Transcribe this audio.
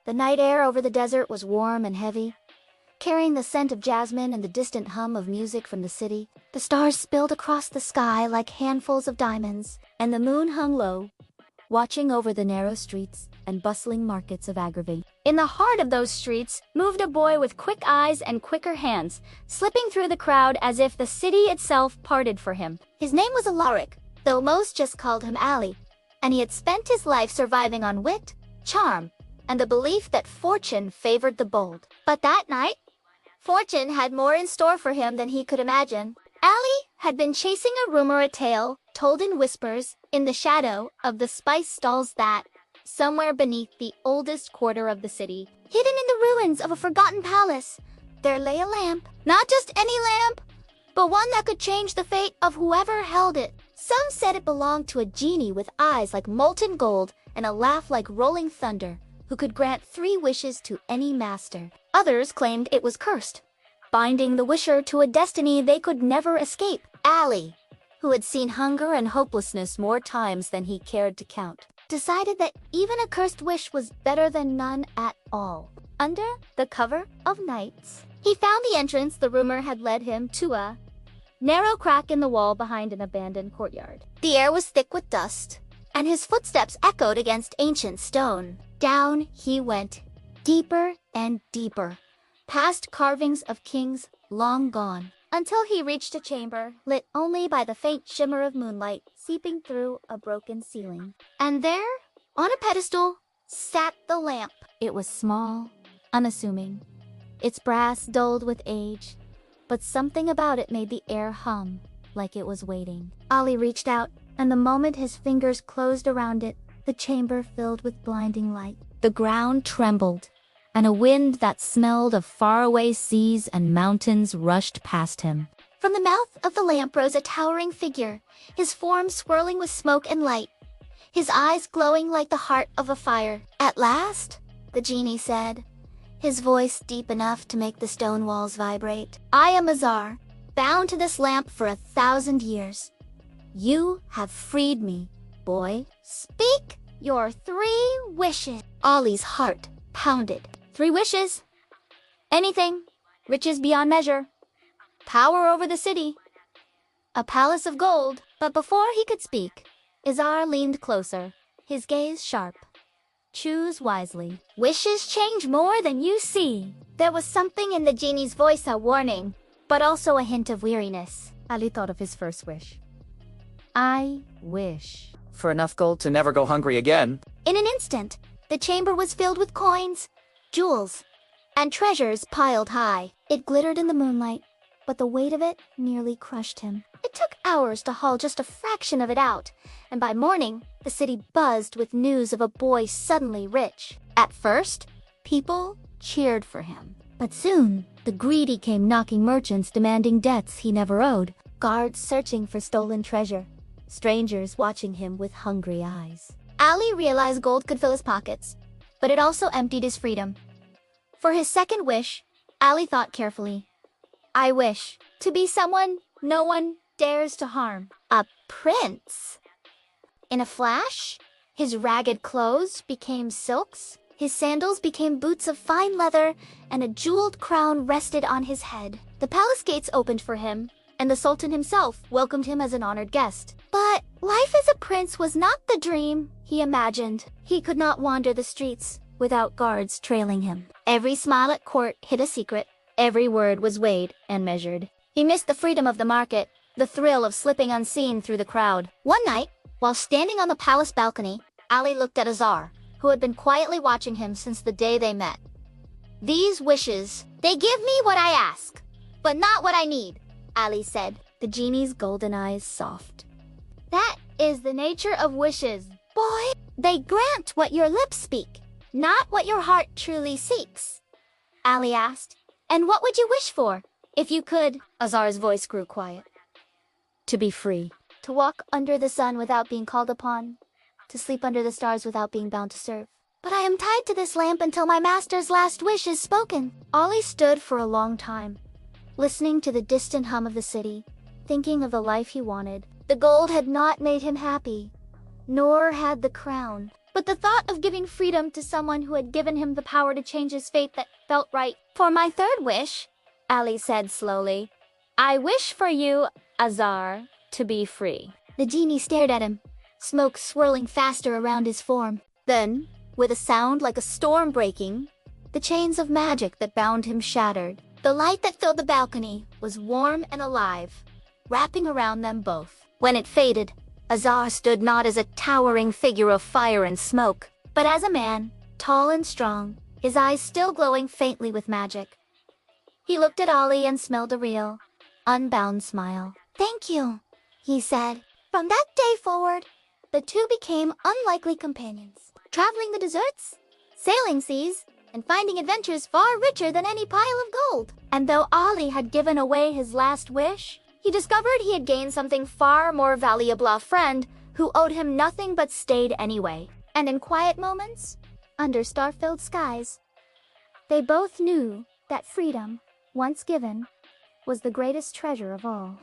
The night air over the desert was warm and heavy, carrying the scent of jasmine and the distant hum of music from the city. The stars spilled across the sky like handfuls of diamonds, and the moon hung low, watching over the narrow streets and bustling markets of Agravain. In the heart of those streets moved a boy with quick eyes and quicker hands, slipping through the crowd as if the city itself parted for him. His name was Alaric, though most just called him Ali, and he had spent his life surviving on wit, charm, and the belief that fortune favored the bold. But that night, fortune had more in store for him than he could imagine. Ali had been chasing a tale told in whispers in the shadow of the spice stalls that, somewhere beneath the oldest quarter of the city, hidden in the ruins of a forgotten palace, there lay a lamp. Not just any lamp, but one that could change the fate of whoever held it. Some said it belonged to a genie with eyes like molten gold and a laugh like rolling thunder, who could grant 3 wishes to any master. Others claimed it was cursed, binding the wisher to a destiny they could never escape. Ali, who had seen hunger and hopelessness more times than he cared to count, decided that even a cursed wish was better than none at all. Under the cover of nights, he found the entrance the rumor had led him to, a narrow crack in the wall behind an abandoned courtyard. The air was thick with dust, and his footsteps echoed against ancient stone. Down he went, deeper and deeper, past carvings of kings long gone, until he reached a chamber lit only by the faint shimmer of moonlight seeping through a broken ceiling. And there, on a pedestal, sat the lamp. It was small, unassuming, its brass dulled with age, but something about it made the air hum like it was waiting. Ali reached out, and the moment his fingers closed around it, the chamber filled with blinding light. The ground trembled, and a wind that smelled of faraway seas and mountains rushed past him. From the mouth of the lamp rose a towering figure, his form swirling with smoke and light, his eyes glowing like the heart of a fire. "At last," the genie said, his voice deep enough to make the stone walls vibrate, "I am Azar, bound to this lamp for 1,000 years. You have freed me, boy. Speak your 3 wishes." Ali's heart pounded. 3 wishes. Anything. Riches beyond measure. Power over the city. A palace of gold. But before he could speak, Azar leaned closer, his gaze sharp. "Choose wisely. Wishes change more than you see." There was something in the genie's voice, a warning, but also a hint of weariness. Ali thought of his first wish. "I wish for enough gold to never go hungry again." In an instant, the chamber was filled with coins, jewels, and treasures piled high. It glittered in the moonlight, but the weight of it nearly crushed him. It took hours to haul just a fraction of it out, and by morning, the city buzzed with news of a boy suddenly rich. At first, people cheered for him. But soon, the greedy came knocking merchants demanding debts he never owed, guards searching for stolen treasure, strangers watching him with hungry eyes. Ali realized gold could fill his pockets, but it also emptied his freedom. For his second wish, Ali thought carefully. "I wish to be someone no one dares to harm." A prince. In a flash, his ragged clothes became silks, his sandals became boots of fine leather, and a jeweled crown rested on his head. The palace gates opened for him, and the Sultan himself welcomed him as an honored guest. But life as a prince was not the dream he imagined. He could not wander the streets without guards trailing him. Every smile at court hid a secret. Every word was weighed and measured. He missed the freedom of the market, the thrill of slipping unseen through the crowd. One night, while standing on the palace balcony, Ali looked at Azar, who had been quietly watching him since the day they met. "These wishes, they give me what I ask, but not what I need," Ali said, the genie's golden eyes soft. "That is the nature of wishes, boy. They grant what your lips speak, not what your heart truly seeks." Ali asked, "And what would you wish for, if you could?" Azar's voice grew quiet. "To be free. To walk under the sun without being called upon. To sleep under the stars without being bound to serve. But I am tied to this lamp until my master's last wish is spoken." Ali stood for a long time, listening to the distant hum of the city, thinking of the life he wanted. The gold had not made him happy, nor had the crown. but the thought of giving freedom to someone who had given him the power to change his fate that felt right. For my third wish, Ali said slowly, I wish for you, Azar, to be free. The genie stared at him, smoke swirling faster around his form. Then, with a sound like a storm breaking, the chains of magic that bound him shattered. The light that filled the balcony was warm and alive, wrapping around them both. When it faded, Azar stood not as a towering figure of fire and smoke, but as a man, tall and strong, his eyes still glowing faintly with magic. He looked at Ali and smelled a real, unbound smile. Thank you, he said. From that day forward, the two became unlikely companions, traveling the deserts, sailing seas, and finding adventures far richer than any pile of gold. And though Ali had given away his last wish, he discovered he had gained something far more valuable, a friend who owed him nothing but stayed anyway. And in quiet moments, under star-filled skies, they both knew that freedom, once given, was the greatest treasure of all.